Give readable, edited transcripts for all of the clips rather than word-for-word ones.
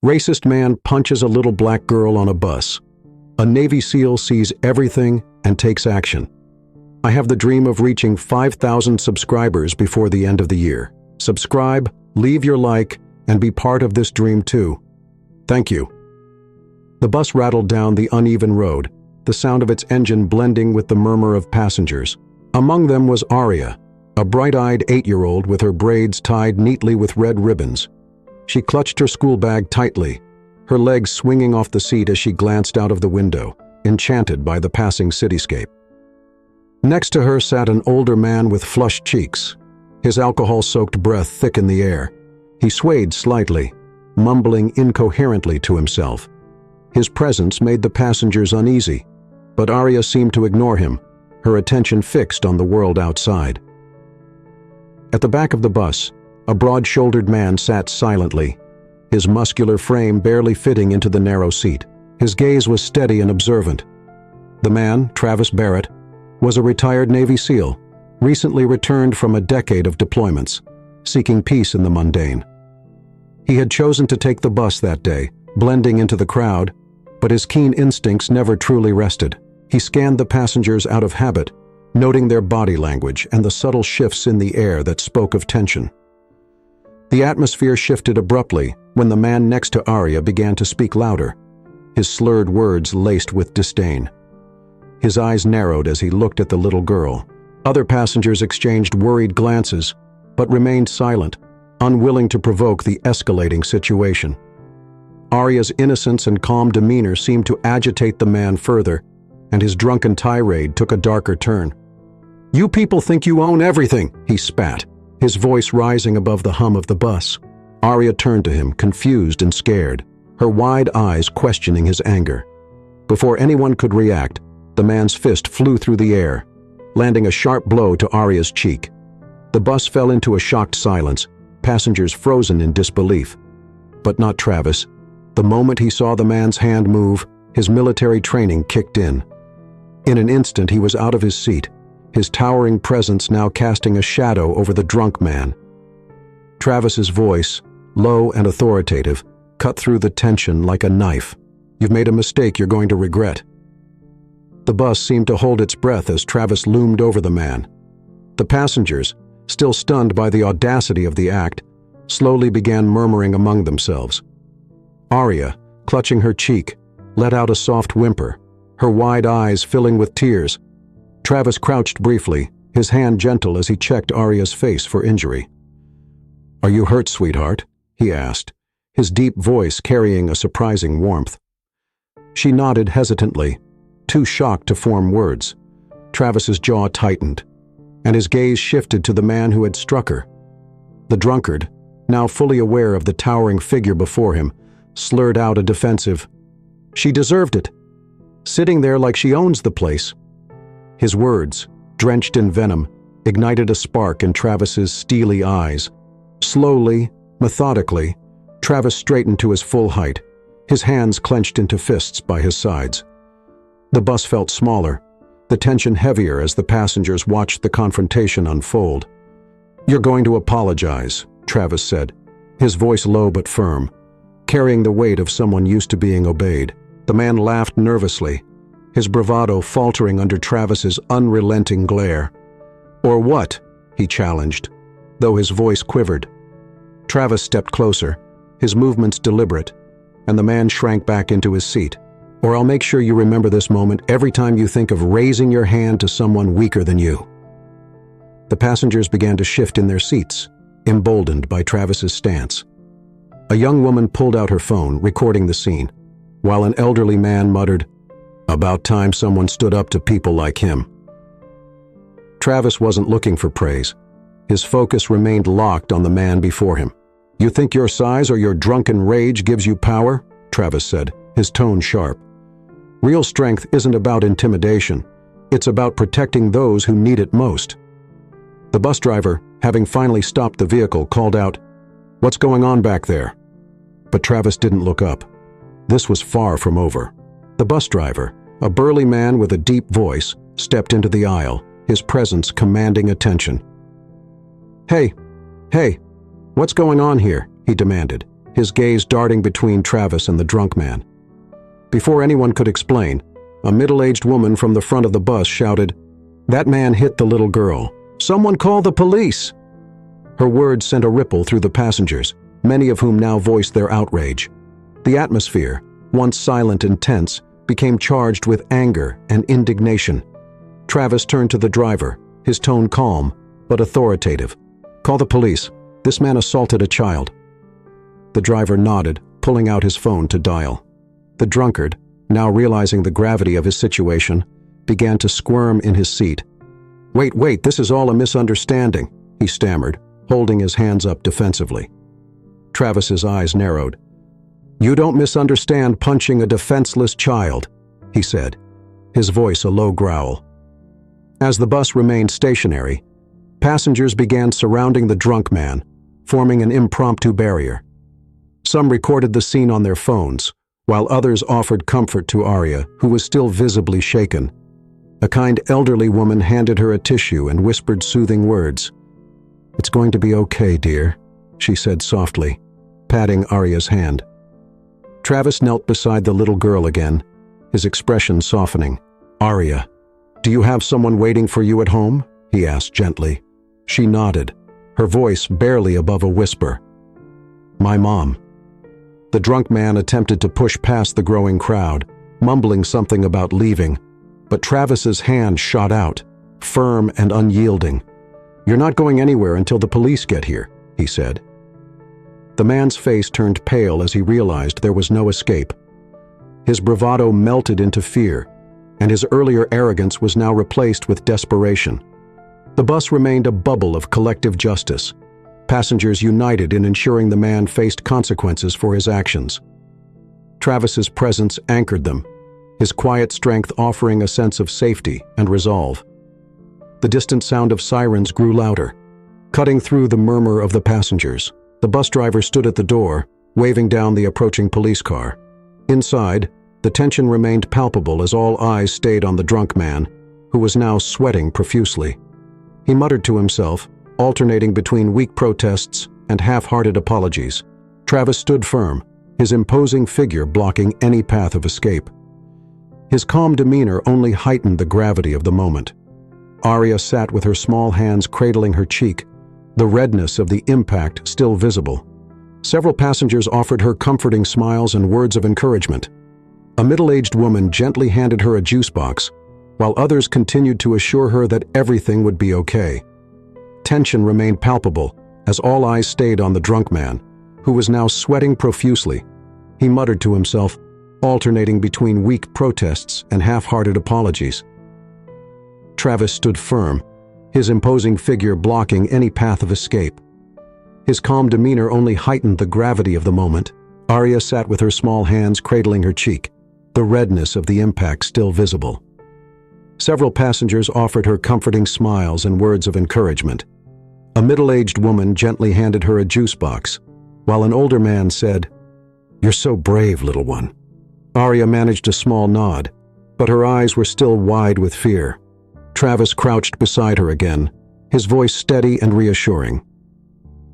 Racist man punches a little black girl on a bus. A Navy SEAL sees everything and takes action. I have the dream of reaching 5,000 subscribers before the end of the year. Subscribe, leave your like, and be part of this dream too. Thank you. The bus rattled down the uneven road, the sound of its engine blending with the murmur of passengers. Among them was Aria, a bright-eyed 8-year-old with her braids tied neatly with red ribbons. She clutched her school bag tightly, her legs swinging off the seat as she glanced out of the window, enchanted by the passing cityscape. Next to her sat an older man with flushed cheeks. His alcohol-soaked breath thick in the air. He swayed slightly, mumbling incoherently to himself. His presence made the passengers uneasy, but Aria seemed to ignore him, her attention fixed on the world outside. At the back of the bus, a broad-shouldered man sat silently, his muscular frame barely fitting into the narrow seat. His gaze was steady and observant. The man, Travis Barrett, was a retired Navy SEAL, recently returned from a decade of deployments, seeking peace in the mundane. He had chosen to take the bus that day, blending into the crowd, but his keen instincts never truly rested. He scanned the passengers out of habit, noting their body language and the subtle shifts in the air that spoke of tension. The atmosphere shifted abruptly when the man next to Aria began to speak louder, his slurred words laced with disdain. His eyes narrowed as he looked at the little girl. Other passengers exchanged worried glances, but remained silent, unwilling to provoke the escalating situation. Aria's innocence and calm demeanor seemed to agitate the man further, and his drunken tirade took a darker turn. "You people think you own everything," he spat, his voice rising above the hum of the bus. Aria turned to him, confused and scared, her wide eyes questioning his anger. Before anyone could react, the man's fist flew through the air, landing a sharp blow to Aria's cheek. The bus fell into a shocked silence, passengers frozen in disbelief. But not Travis. The moment he saw the man's hand move, his military training kicked in. In an instant he was out of his seat, his towering presence now casting a shadow over the drunk man. Travis's voice, low and authoritative, cut through the tension like a knife. "You've made a mistake you're going to regret." The bus seemed to hold its breath as Travis loomed over the man. The passengers, still stunned by the audacity of the act, slowly began murmuring among themselves. Aria, clutching her cheek, let out a soft whimper, her wide eyes filling with tears. Travis crouched briefly, his hand gentle as he checked Aria's face for injury. "Are you hurt, sweetheart?" he asked, his deep voice carrying a surprising warmth. She nodded hesitantly, too shocked to form words. Travis's jaw tightened, and his gaze shifted to the man who had struck her. The drunkard, now fully aware of the towering figure before him, slurred out a defensive, "She deserved it. Sitting there like she owns the place." His words, drenched in venom, ignited a spark in Travis's steely eyes. Slowly, methodically, Travis straightened to his full height, his hands clenched into fists by his sides. The bus felt smaller, the tension heavier as the passengers watched the confrontation unfold. "You're going to apologize," Travis said, his voice low but firm, carrying the weight of someone used to being obeyed. The man laughed nervously, his bravado faltering under Travis's unrelenting glare. "Or what?" he challenged, though his voice quivered. Travis stepped closer, his movements deliberate, and the man shrank back into his seat. "Or I'll make sure you remember this moment every time you think of raising your hand to someone weaker than you." The passengers began to shift in their seats, emboldened by Travis's stance. A young woman pulled out her phone, recording the scene, while an elderly man muttered, "About time someone stood up to people like him." Travis wasn't looking for praise. His focus remained locked on the man before him. "You think your size or your drunken rage gives you power?" Travis said, his tone sharp. "Real strength isn't about intimidation. It's about protecting those who need it most." The bus driver, having finally stopped the vehicle, called out, "What's going on back there?" But Travis didn't look up. This was far from over. The bus driver, a burly man with a deep voice, stepped into the aisle, his presence commanding attention. Hey, what's going on here?" he demanded, his gaze darting between Travis and the drunk man. Before anyone could explain, a middle-aged woman from the front of the bus shouted, "That man hit the little girl. Someone call the police!" Her words sent a ripple through the passengers, many of whom now voiced their outrage. The atmosphere, once silent and tense, became charged with anger and indignation. Travis turned to the driver, his tone calm but authoritative. "Call the police. This man assaulted a child." The driver nodded, pulling out his phone to dial. The drunkard, now realizing the gravity of his situation, began to squirm in his seat. Wait, this is all a misunderstanding," he stammered, holding his hands up defensively. Travis's eyes narrowed. "You don't misunderstand punching a defenseless child," he said, his voice a low growl. As the bus remained stationary, passengers began surrounding the drunk man, forming an impromptu barrier. Some recorded the scene on their phones, while others offered comfort to Arya, who was still visibly shaken. A kind elderly woman handed her a tissue and whispered soothing words. "It's going to be okay, dear," she said softly, patting Arya's hand. Travis knelt beside the little girl again, his expression softening. "Arya, do you have someone waiting for you at home?" he asked gently. She nodded, her voice barely above a whisper. "My mom." The drunk man attempted to push past the growing crowd, mumbling something about leaving, but Travis's hand shot out, firm and unyielding. "You're not going anywhere until the police get here," he said. The man's face turned pale as he realized there was no escape. His bravado melted into fear, and his earlier arrogance was now replaced with desperation. The bus remained a bubble of collective justice, passengers united in ensuring the man faced consequences for his actions. Travis's presence anchored them, his quiet strength offering a sense of safety and resolve. The distant sound of sirens grew louder, cutting through the murmur of the passengers. The bus driver stood at the door, waving down the approaching police car. Inside, the tension remained palpable as all eyes stayed on the drunk man, who was now sweating profusely. He muttered to himself, alternating between weak protests and half-hearted apologies. Travis stood firm, his imposing figure blocking any path of escape. His calm demeanor only heightened the gravity of the moment. Arya sat with her small hands cradling her cheek, the redness of the impact still visible. Several passengers offered her comforting smiles and words of encouragement. A middle-aged woman gently handed her a juice box, while others continued to assure her that everything would be okay. Tension remained palpable as all eyes stayed on the drunk man, who was now sweating profusely. He muttered to himself, alternating between weak protests and half-hearted apologies. Travis stood firm, his imposing figure blocking any path of escape. His calm demeanor only heightened the gravity of the moment. Arya sat with her small hands cradling her cheek, the redness of the impact still visible. Several passengers offered her comforting smiles and words of encouragement. A middle-aged woman gently handed her a juice box, while an older man said, "You're so brave, little one." Arya managed a small nod, but her eyes were still wide with fear. Travis crouched beside her again, his voice steady and reassuring.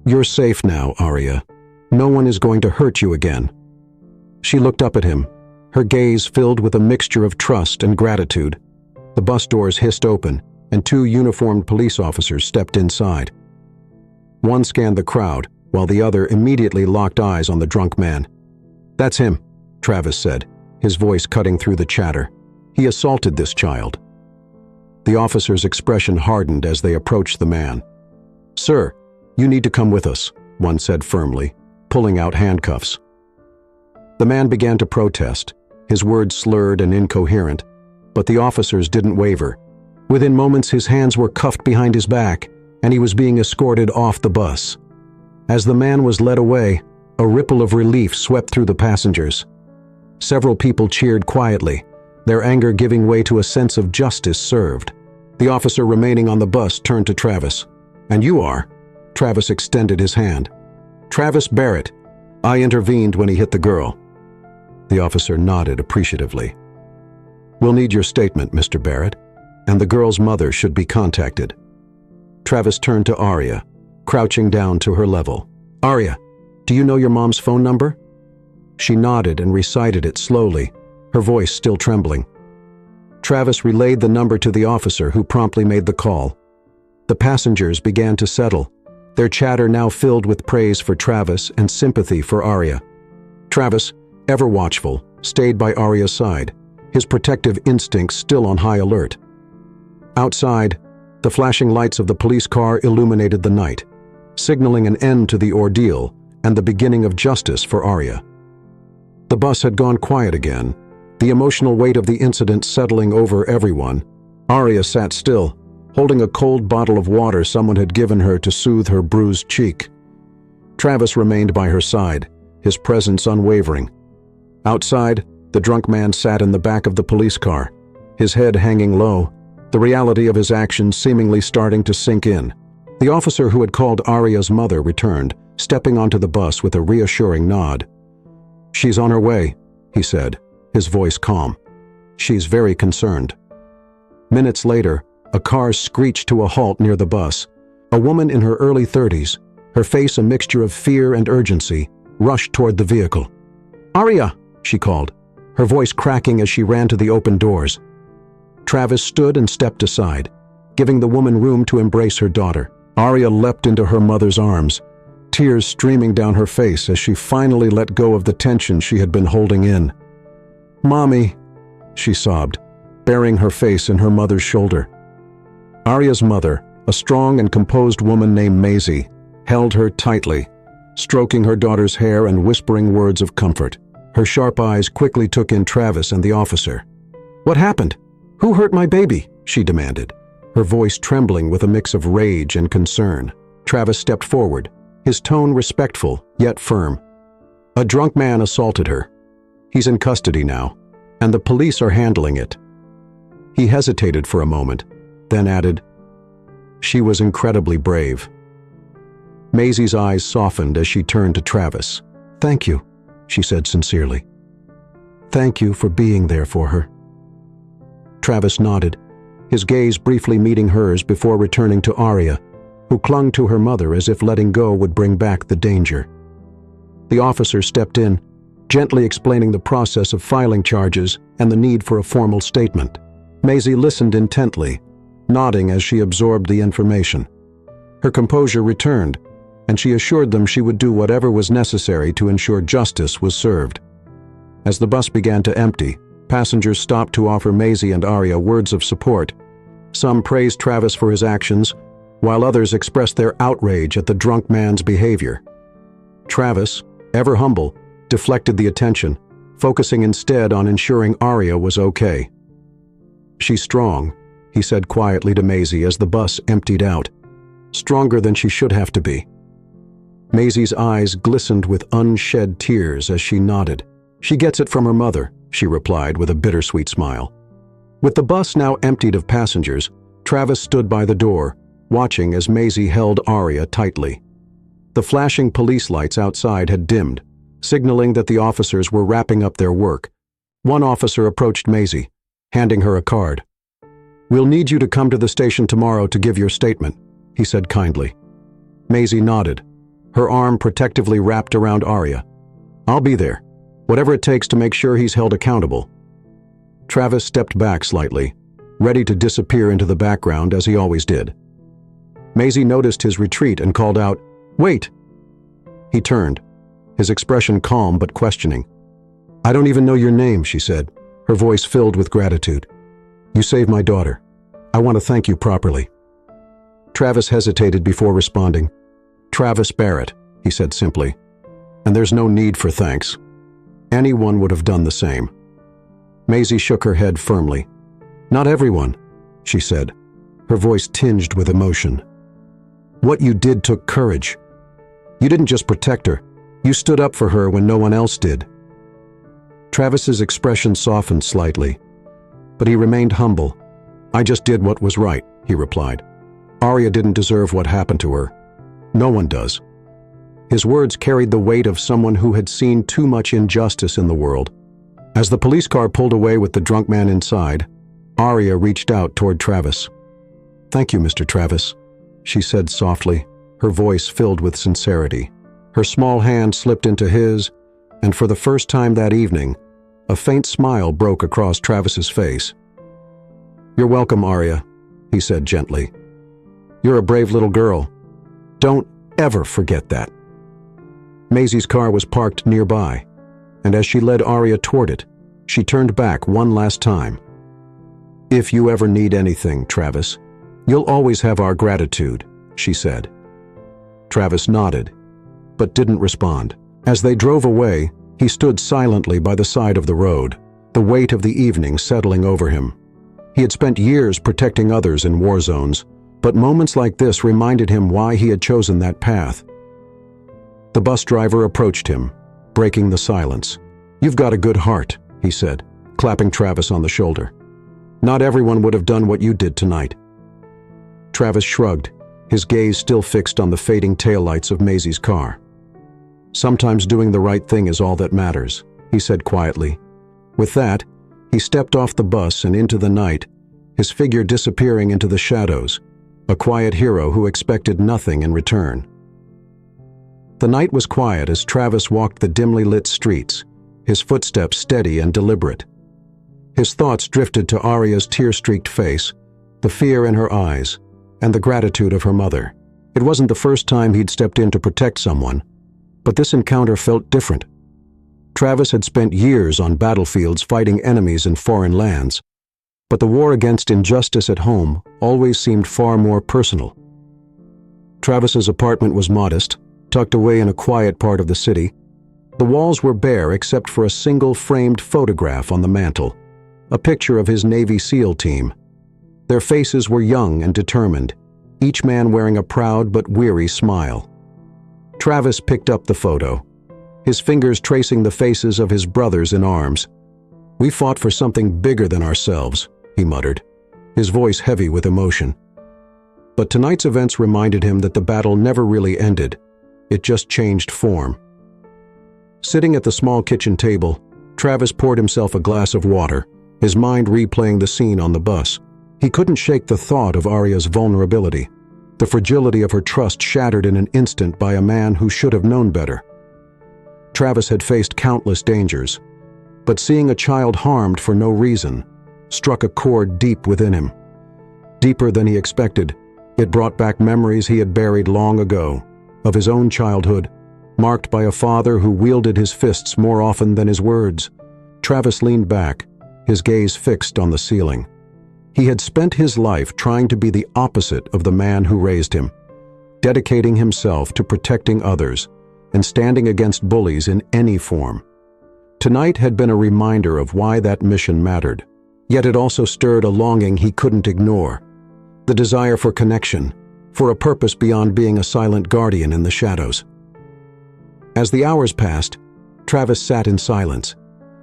"You're safe now, Arya. No one is going to hurt you again." She looked up at him, her gaze filled with a mixture of trust and gratitude. The bus doors hissed open, and two uniformed police officers stepped inside. One scanned the crowd, while the other immediately locked eyes on the drunk man. "That's him," Travis said, his voice cutting through the chatter. "He assaulted this child." The officer's expression hardened as they approached the man. "Sir, you need to come with us," one said firmly, pulling out handcuffs. The man began to protest, his words slurred and incoherent, but the officers didn't waver. Within moments, his hands were cuffed behind his back, and he was being escorted off the bus. As the man was led away, a ripple of relief swept through the passengers. Several people cheered quietly, their anger giving way to a sense of justice served. The officer remaining on the bus turned to Travis. "And you are?" Travis extended his hand. "Travis Barrett. I intervened when he hit the girl." The officer nodded appreciatively. "We'll need your statement, Mr. Barrett, and the girl's mother should be contacted." Travis turned to Arya, crouching down to her level. "Arya, "Do you know your mom's phone number?" She nodded and recited it slowly, her voice still trembling. Travis relayed the number to the officer, who promptly made the call. The passengers began to settle, their chatter now filled with praise for Travis and sympathy for Arya. Travis, ever watchful, stayed by Arya's side, his protective instincts still on high alert. Outside, the flashing lights of the police car illuminated the night, signaling an end to the ordeal and the beginning of justice for Arya. The bus had gone quiet again, the emotional weight of the incident settling over everyone. Arya sat still, holding a cold bottle of water someone had given her to soothe her bruised cheek. Travis remained by her side, his presence unwavering. Outside, the drunk man sat in the back of the police car, his head hanging low, the reality of his actions seemingly starting to sink in. The officer who had called Arya's mother returned, stepping onto the bus with a reassuring nod. "She's on her way," he said, his voice calm. "She's very concerned." Minutes later, a car screeched to a halt near the bus. A woman in her early 30s, her face a mixture of fear and urgency, rushed toward the vehicle. "Arya!" she called, her voice cracking as she ran to the open doors. Travis stood and stepped aside, giving the woman room to embrace her daughter. Arya leapt into her mother's arms, tears streaming down her face as she finally let go of the tension she had been holding in. "Mommy," she sobbed, burying her face in her mother's shoulder. Arya's mother, a strong and composed woman named Maisie, held her tightly, stroking her daughter's hair and whispering words of comfort. Her sharp eyes quickly took in Travis and the officer. "What happened? Who hurt my baby?" she demanded, her voice trembling with a mix of rage and concern. Travis stepped forward, his tone respectful yet firm. "A drunk man assaulted her. He's in custody now, and the police are handling it." He hesitated for a moment, then added, "She was incredibly brave." Maisie's eyes softened as she turned to Travis. "Thank you," she said sincerely. "Thank you for being there for her." Travis nodded, his gaze briefly meeting hers before returning to Arya, who clung to her mother as if letting go would bring back the danger. The officer stepped in, gently explaining the process of filing charges and the need for a formal statement. Maisie listened intently, nodding as she absorbed the information. Her composure returned, and she assured them she would do whatever was necessary to ensure justice was served. As the bus began to empty, passengers stopped to offer Maisie and Arya words of support. Some praised Travis for his actions, while others expressed their outrage at the drunk man's behavior. Travis, ever humble, deflected the attention, focusing instead on ensuring Arya was okay. "She's strong," he said quietly to Maisie as the bus emptied out. "Stronger than she should have to be." Maisie's eyes glistened with unshed tears as she nodded. "She gets it from her mother," she replied with a bittersweet smile. With the bus now emptied of passengers, Travis stood by the door, watching as Maisie held Arya tightly. The flashing police lights outside had dimmed, signaling that the officers were wrapping up their work. One officer approached Maisie, handing her a card. "We'll need you to come to the station tomorrow to give your statement," he said kindly. Maisie nodded, her arm protectively wrapped around Arya. "I'll be there, whatever it takes to make sure he's held accountable." Travis stepped back slightly, ready to disappear into the background as he always did. Maisie noticed his retreat and called out, "Wait!" He turned, his expression calm but questioning. "I don't even know your name," she said, her voice filled with gratitude. "You saved my daughter. I want to thank you properly." Travis hesitated before responding. "Travis Barrett," he said simply, "and there's no need for thanks. Anyone would have done the same." Maisie shook her head firmly. "Not everyone," she said, her voice tinged with emotion. "What you did took courage. You didn't just protect her, you stood up for her when no one else did." Travis's expression softened slightly, but he remained humble. "I just did what was right," he replied. "Arya didn't deserve what happened to her. No one does." His words carried the weight of someone who had seen too much injustice in the world. As the police car pulled away with the drunk man inside, Arya reached out toward Travis. "Thank you, Mr. Travis," she said softly, her voice filled with sincerity. Her small hand slipped into his, and for the first time that evening, a faint smile broke across Travis's face. "You're welcome, Arya," he said gently. "You're a brave little girl. Don't ever forget that." Maisie's car was parked nearby, and as she led Arya toward it, she turned back one last time. "If you ever need anything, Travis, you'll always have our gratitude," she said. Travis nodded, but didn't respond. As they drove away, he stood silently by the side of the road, the weight of the evening settling over him. He had spent years protecting others in war zones, but moments like this reminded him why he had chosen that path. The bus driver approached him, breaking the silence. "You've got a good heart," he said, clapping Travis on the shoulder. "Not everyone would have done what you did tonight." Travis shrugged, his gaze still fixed on the fading taillights of Maisie's car. "Sometimes doing the right thing is all that matters," he said quietly. With that, he stepped off the bus and into the night, his figure disappearing into the shadows, a quiet hero who expected nothing in return. The night was quiet as Travis walked the dimly lit streets, his footsteps steady and deliberate. His thoughts drifted to Arya's tear-streaked face, the fear in her eyes, and the gratitude of her mother. It wasn't the first time he'd stepped in to protect someone, but this encounter felt different. Travis had spent years on battlefields fighting enemies in foreign lands, but the war against injustice at home always seemed far more personal. Travis's apartment was modest, tucked away in a quiet part of the city. The walls were bare except for a single framed photograph on the mantel, a picture of his Navy SEAL team. Their faces were young and determined, each man wearing a proud but weary smile. Travis picked up the photo, his fingers tracing the faces of his brothers in arms. "We fought for something bigger than ourselves," he muttered, his voice heavy with emotion. But tonight's events reminded him that the battle never really ended. It just changed form. Sitting at the small kitchen table, Travis poured himself a glass of water, his mind replaying the scene on the bus. He couldn't shake the thought of Arya's vulnerability, the fragility of her trust shattered in an instant by a man who should have known better. Travis had faced countless dangers, but seeing a child harmed for no reason struck a chord deep within him. Deeper than he expected, it brought back memories he had buried long ago, of his own childhood, marked by a father who wielded his fists more often than his words. Travis leaned back, his gaze fixed on the ceiling. He had spent his life trying to be the opposite of the man who raised him, dedicating himself to protecting others and standing against bullies in any form. Tonight had been a reminder of why that mission mattered, yet it also stirred a longing he couldn't ignore, the desire for connection, for a purpose beyond being a silent guardian in the shadows. As the hours passed, Travis sat in silence,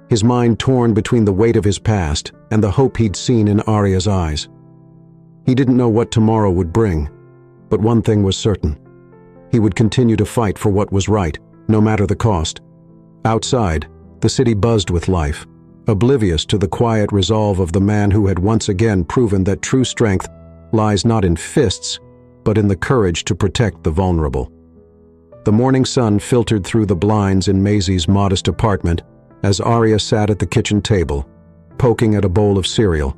his mind torn between the weight of his past and the hope he'd seen in Arya's eyes. He didn't know what tomorrow would bring, but one thing was certain. He would continue to fight for what was right, no matter the cost. Outside, the city buzzed with life, oblivious to the quiet resolve of the man who had once again proven that true strength lies not in fists, but in the courage to protect the vulnerable. The morning sun filtered through the blinds in Maisie's modest apartment as Arya sat at the kitchen table, poking at a bowl of cereal.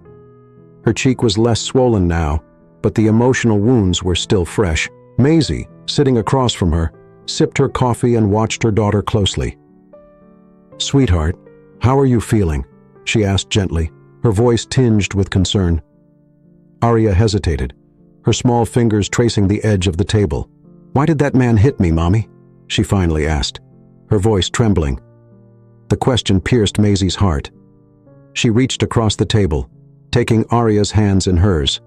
Her cheek was less swollen now, but the emotional wounds were still fresh. Maisie, sitting across from her, sipped her coffee and watched her daughter closely. "Sweetheart, how are you feeling?" she asked gently, her voice tinged with concern. Arya hesitated, her small fingers tracing the edge of the table. "Why did that man hit me, Mommy?" she finally asked, her voice trembling. The question pierced Maisie's heart. She reached across the table, taking Arya's hands in hers.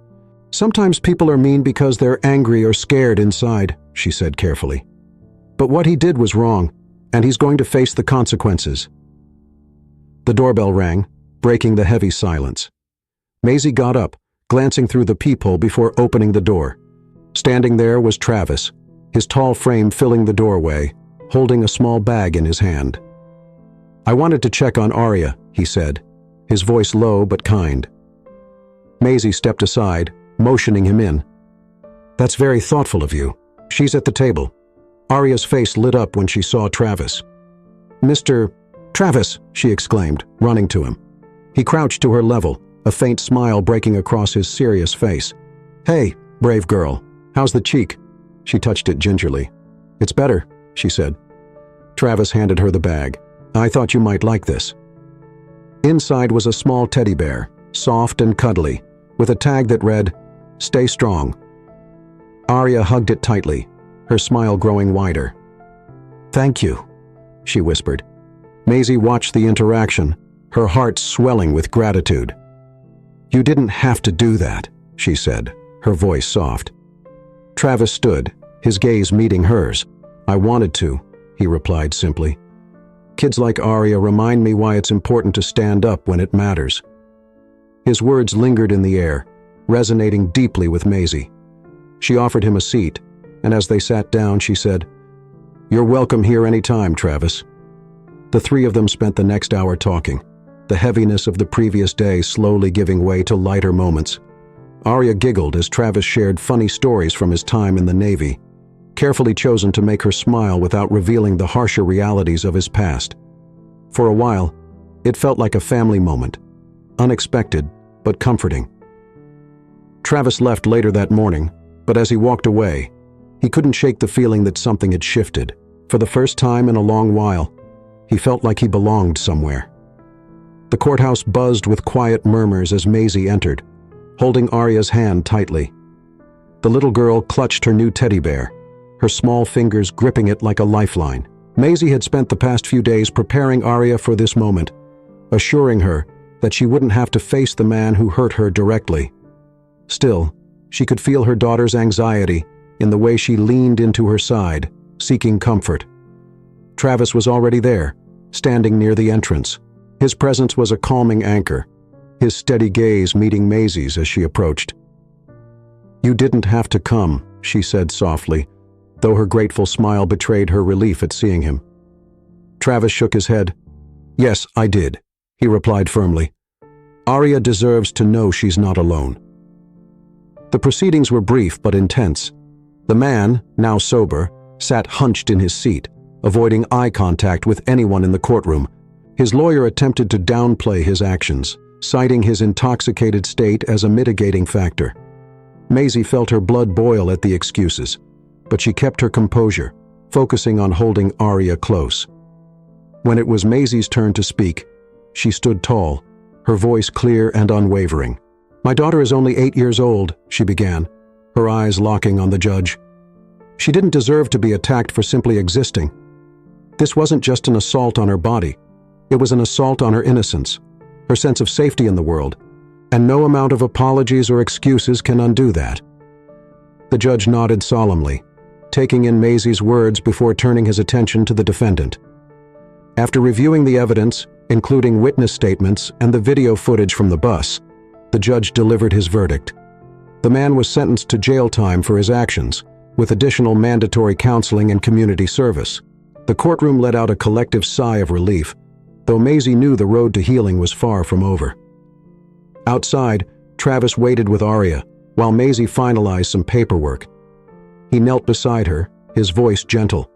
"Sometimes people are mean because they're angry or scared inside," she said carefully. "But what he did was wrong, and he's going to face the consequences." The doorbell rang, breaking the heavy silence. Maisie got up, glancing through the peephole before opening the door. Standing there was Travis, his tall frame filling the doorway, holding a small bag in his hand. "I wanted to check on Arya," he said, his voice low but kind. Maisie stepped aside, motioning him in. "That's very thoughtful of you. She's at the table." Arya's face lit up when she saw Travis. "Mr. Travis," she exclaimed, running to him. He crouched to her level, a faint smile breaking across his serious face. "Hey, brave girl, how's the cheek?" She touched it gingerly. "It's better," she said. Travis handed her the bag. "I thought you might like this." Inside was a small teddy bear, soft and cuddly, with a tag that read, "Stay strong." Arya hugged it tightly, her smile growing wider. "Thank you," she whispered. Maisie watched the interaction, her heart swelling with gratitude. "You didn't have to do that," she said, her voice soft. Travis stood, his gaze meeting hers. "I wanted to," he replied simply. "Kids like Arya remind me why it's important to stand up when it matters." His words lingered in the air, resonating deeply with Maisie. She offered him a seat, and as they sat down, she said, "You're welcome here any time, Travis." The three of them spent the next hour talking, the heaviness of the previous day slowly giving way to lighter moments. Arya giggled as Travis shared funny stories from his time in the Navy, carefully chosen to make her smile without revealing the harsher realities of his past. For a while, it felt like a family moment, unexpected but comforting. Travis left later that morning, but as he walked away, he couldn't shake the feeling that something had shifted. For the first time in a long while, he felt like he belonged somewhere. The courthouse buzzed with quiet murmurs as Maisie entered, holding Arya's hand tightly. The little girl clutched her new teddy bear, her small fingers gripping it like a lifeline. Maisie had spent the past few days preparing Arya for this moment, assuring her that she wouldn't have to face the man who hurt her directly. Still, she could feel her daughter's anxiety in the way she leaned into her side, seeking comfort. Travis was already there, standing near the entrance. His presence was a calming anchor, his steady gaze meeting Maisie's as she approached. "You didn't have to come," she said softly, though her grateful smile betrayed her relief at seeing him. Travis shook his head. "Yes, I did," he replied firmly. "Arya deserves to know she's not alone." The proceedings were brief but intense. The man, now sober, sat hunched in his seat, avoiding eye contact with anyone in the courtroom. His lawyer attempted to downplay his actions, citing his intoxicated state as a mitigating factor. Maisie felt her blood boil at the excuses, but she kept her composure, focusing on holding Arya close. When it was Maisie's turn to speak, she stood tall, her voice clear and unwavering. "My daughter is only 8 years old," she began, her eyes locking on the judge. "She didn't deserve to be attacked for simply existing. This wasn't just an assault on her body. It was an assault on her innocence, her sense of safety in the world, and no amount of apologies or excuses can undo that." The judge nodded solemnly, taking in Maisie's words before turning his attention to the defendant. After reviewing the evidence, including witness statements and the video footage from the bus, the judge delivered his verdict. The man was sentenced to jail time for his actions, with additional mandatory counseling and community service. The courtroom let out a collective sigh of relief, though Maisie knew the road to healing was far from over. Outside, Travis waited with Arya, while Maisie finalized some paperwork. He knelt beside her, his voice gentle.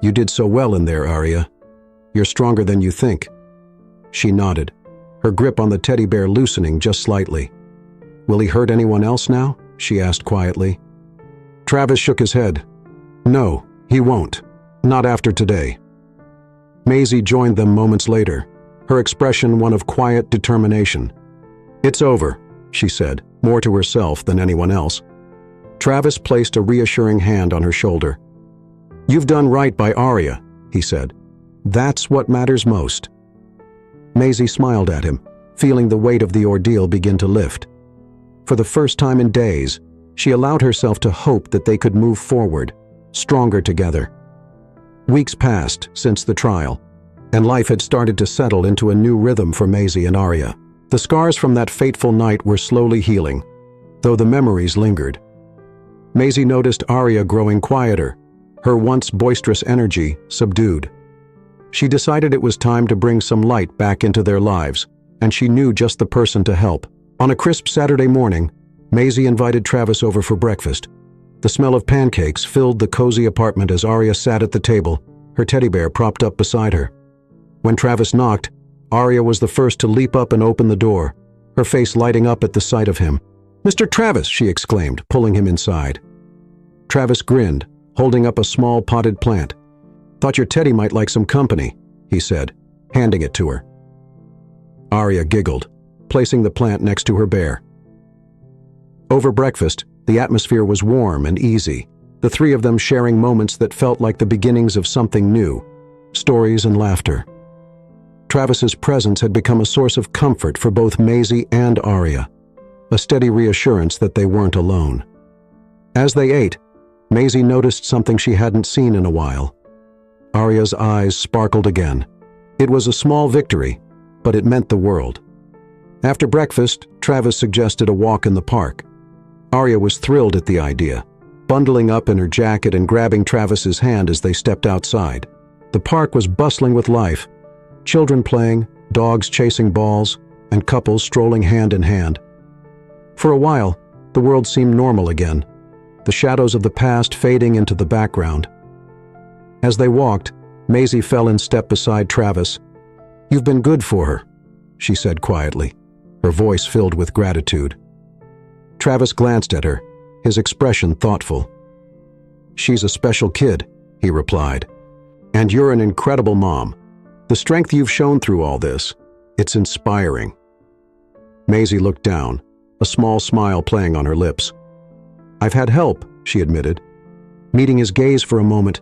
"You did so well in there, Arya. You're stronger than you think." She nodded, her grip on the teddy bear loosening just slightly. "Will he hurt anyone else now?" she asked quietly. Travis shook his head. "No, he won't. Not after today." Maisie joined them moments later, her expression one of quiet determination. "It's over," she said, more to herself than anyone else. Travis placed a reassuring hand on her shoulder. "You've done right by Arya," he said. "That's what matters most." Maisie smiled at him, feeling the weight of the ordeal begin to lift. For the first time in days, she allowed herself to hope that they could move forward, stronger together. Weeks passed since the trial, and life had started to settle into a new rhythm for Maisie and Arya. The scars from that fateful night were slowly healing, though the memories lingered. Maisie noticed Arya growing quieter, her once boisterous energy subdued. She decided it was time to bring some light back into their lives, and she knew just the person to help. On a crisp Saturday morning, Maisie invited Travis over for breakfast. The smell of pancakes filled the cozy apartment as Arya sat at the table, her teddy bear propped up beside her. When Travis knocked, Arya was the first to leap up and open the door, her face lighting up at the sight of him. "Mr. Travis!" she exclaimed, pulling him inside. Travis grinned, holding up a small potted plant. "Thought your teddy might like some company," he said, handing it to her. Arya giggled, placing the plant next to her bear. Over breakfast, the atmosphere was warm and easy, the three of them sharing moments that felt like the beginnings of something new, stories and laughter. Travis's presence had become a source of comfort for both Maisie and Arya, a steady reassurance that they weren't alone. As they ate, Maisie noticed something she hadn't seen in a while. Arya's eyes sparkled again. It was a small victory, but it meant the world. After breakfast, Travis suggested a walk in the park. Arya was thrilled at the idea, bundling up in her jacket and grabbing Travis's hand as they stepped outside. The park was bustling with life, children playing, dogs chasing balls, and couples strolling hand in hand. For a while, the world seemed normal again, the shadows of the past fading into the background. As they walked, Maisie fell in step beside Travis. "You've been good for her," she said quietly, her voice filled with gratitude. Travis glanced at her, his expression thoughtful. "She's a special kid," he replied. "And you're an incredible mom. The strength you've shown through all this, it's inspiring." Maisie looked down, a small smile playing on her lips. "I've had help," she admitted. Meeting his gaze for a moment,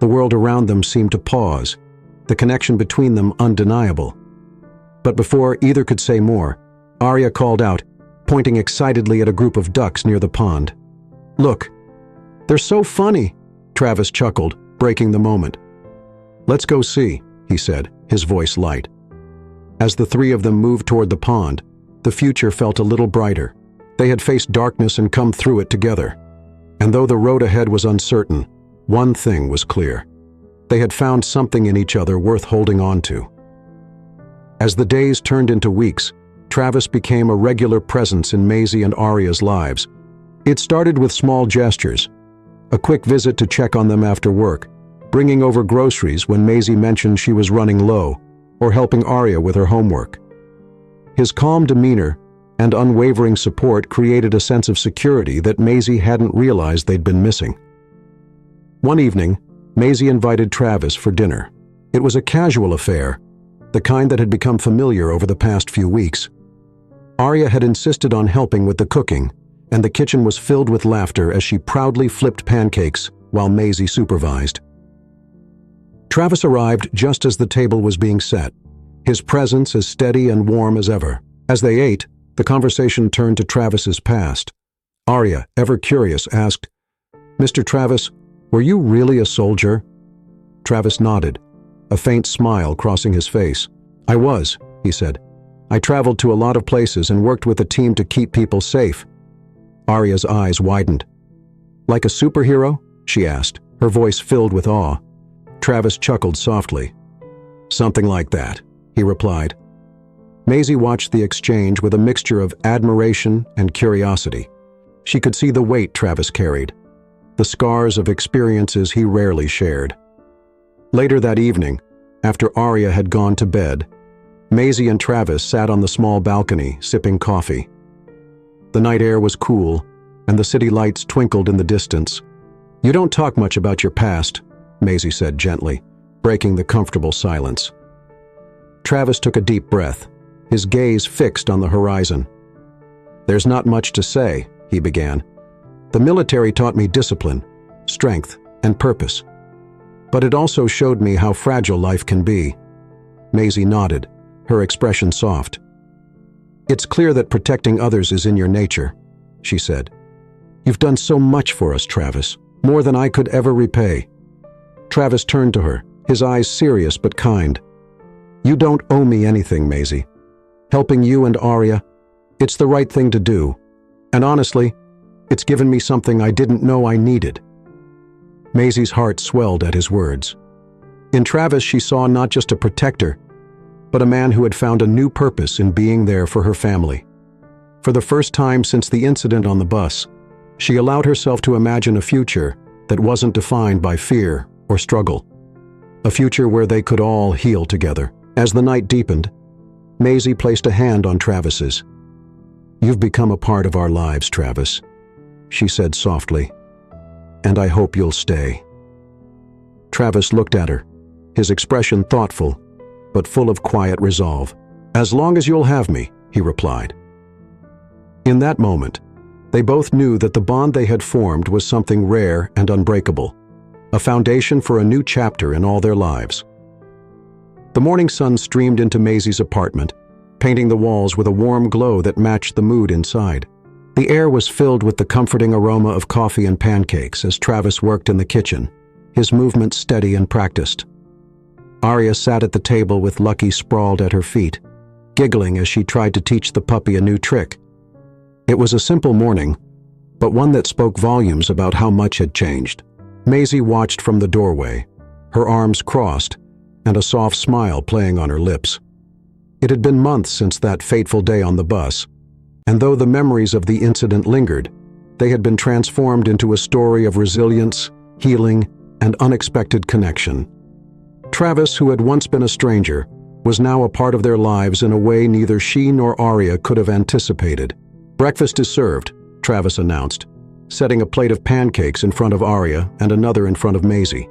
the world around them seemed to pause, the connection between them undeniable. But before either could say more, Arya called out, pointing excitedly at a group of ducks near the pond. "Look, they're so funny," Travis chuckled, breaking the moment. "Let's go see," he said, his voice light. As the three of them moved toward the pond, the future felt a little brighter. They had faced darkness and come through it together. And though the road ahead was uncertain, one thing was clear. They had found something in each other worth holding on to. As the days turned into weeks, Travis became a regular presence in Maisie and Arya's lives. It started with small gestures, a quick visit to check on them after work, bringing over groceries when Maisie mentioned she was running low, or helping Arya with her homework. His calm demeanor and unwavering support created a sense of security that Maisie hadn't realized they'd been missing. One evening, Maisie invited Travis for dinner. It was a casual affair, the kind that had become familiar over the past few weeks. Arya had insisted on helping with the cooking, and the kitchen was filled with laughter as she proudly flipped pancakes while Maisie supervised. Travis arrived just as the table was being set, his presence as steady and warm as ever. As they ate, the conversation turned to Travis's past. Arya, ever curious, asked, "Mr. Travis, were you really a soldier?" Travis nodded, a faint smile crossing his face. "I was," he said. "I traveled to a lot of places and worked with a team to keep people safe." Arya's eyes widened. "Like a superhero?" she asked, her voice filled with awe. Travis chuckled softly. "Something like that," he replied. Maisie watched the exchange with a mixture of admiration and curiosity. She could see the weight Travis carried, the scars of experiences he rarely shared. Later that evening, after Arya had gone to bed, Maisie and Travis sat on the small balcony, sipping coffee. The night air was cool, and the city lights twinkled in the distance. "You don't talk much about your past," Maisie said gently, breaking the comfortable silence. Travis took a deep breath, his gaze fixed on the horizon. "There's not much to say," he began. "The military taught me discipline, strength, and purpose. But it also showed me how fragile life can be." Maisie nodded, her expression soft. "It's clear that protecting others is in your nature," she said. "You've done so much for us, Travis, more than I could ever repay." Travis turned to her, his eyes serious but kind. "You don't owe me anything, Maisie. Helping you and Arya, it's the right thing to do. And honestly, it's given me something I didn't know I needed." Maisie's heart swelled at his words. In Travis, she saw not just a protector, but a man who had found a new purpose in being there for her family. For the first time since the incident on the bus, She allowed herself to imagine a future that wasn't defined by fear or struggle. A future where they could all heal together. As the night deepened, Maisie placed a hand on Travis's. "You've become a part of our lives, Travis," she said softly, "and I hope you'll stay." Travis looked at her, his expression thoughtful, but full of quiet resolve. "As long as you'll have me," he replied. In that moment, they both knew that the bond they had formed was something rare and unbreakable, a foundation for a new chapter in all their lives. The morning sun streamed into Maisie's apartment, painting the walls with a warm glow that matched the mood inside. The air was filled with the comforting aroma of coffee and pancakes as Travis worked in the kitchen, his movements steady and practiced. Arya sat at the table with Lucky sprawled at her feet, giggling as she tried to teach the puppy a new trick. It was a simple morning, but one that spoke volumes about how much had changed. Maisie watched from the doorway, her arms crossed, and a soft smile playing on her lips. It had been months since that fateful day on the bus, and though the memories of the incident lingered, they had been transformed into a story of resilience, healing, and unexpected connection. Travis, who had once been a stranger, was now a part of their lives in a way neither she nor Arya could have anticipated. "Breakfast is served," Travis announced, setting a plate of pancakes in front of Arya and another in front of Maisie.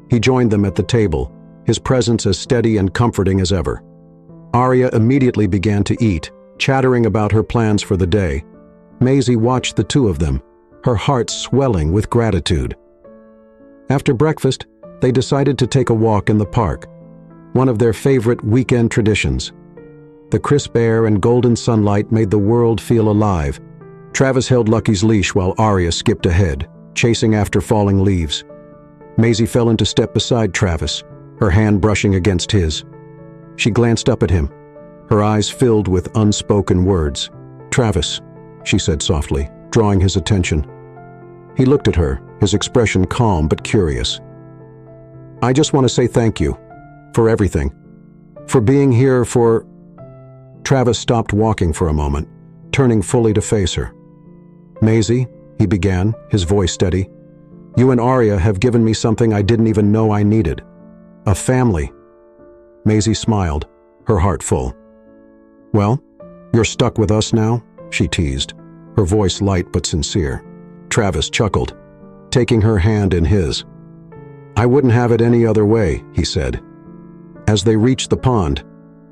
He joined them at the table, his presence as steady and comforting as ever. Arya immediately began to eat, chattering about her plans for the day. Maisie watched the two of them, her heart swelling with gratitude. After breakfast, they decided to take a walk in the park, one of their favorite weekend traditions. The crisp air and golden sunlight made the world feel alive. Travis held Lucky's leash while Arya skipped ahead, chasing after falling leaves. Maisie fell into step beside Travis, her hand brushing against his. She glanced up at him, her eyes filled with unspoken words. "Travis," she said softly, drawing his attention. He looked at her, his expression calm but curious. "I just want to say thank you. For everything. For being here for—" Travis stopped walking for a moment, turning fully to face her. "Maisie," he began, his voice steady, "you and Arya have given me something I didn't even know I needed. A family." Maisie smiled, her heart full. "Well, you're stuck with us now?" she teased, her voice light but sincere. Travis chuckled, taking her hand in his. "I wouldn't have it any other way," he said. As they reached the pond,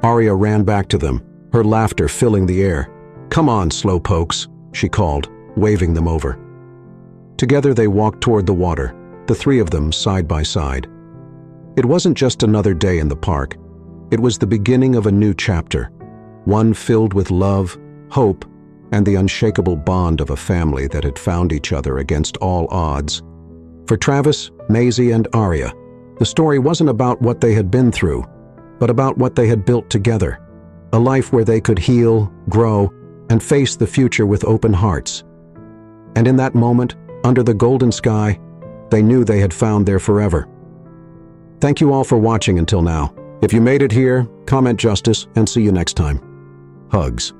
Arya ran back to them, her laughter filling the air. "Come on, slowpokes," she called, waving them over. Together they walked toward the water, the three of them side by side. It wasn't just another day in the park. It was the beginning of a new chapter, one filled with love, hope, and the unshakable bond of a family that had found each other against all odds. For Travis, Maisie, and Arya, the story wasn't about what they had been through, but about what they had built together, a life where they could heal, grow, and face the future with open hearts. And in that moment, under the golden sky, they knew they had found their forever. Thank you all for watching until now. If you made it here, comment justice and see you next time. Hugs.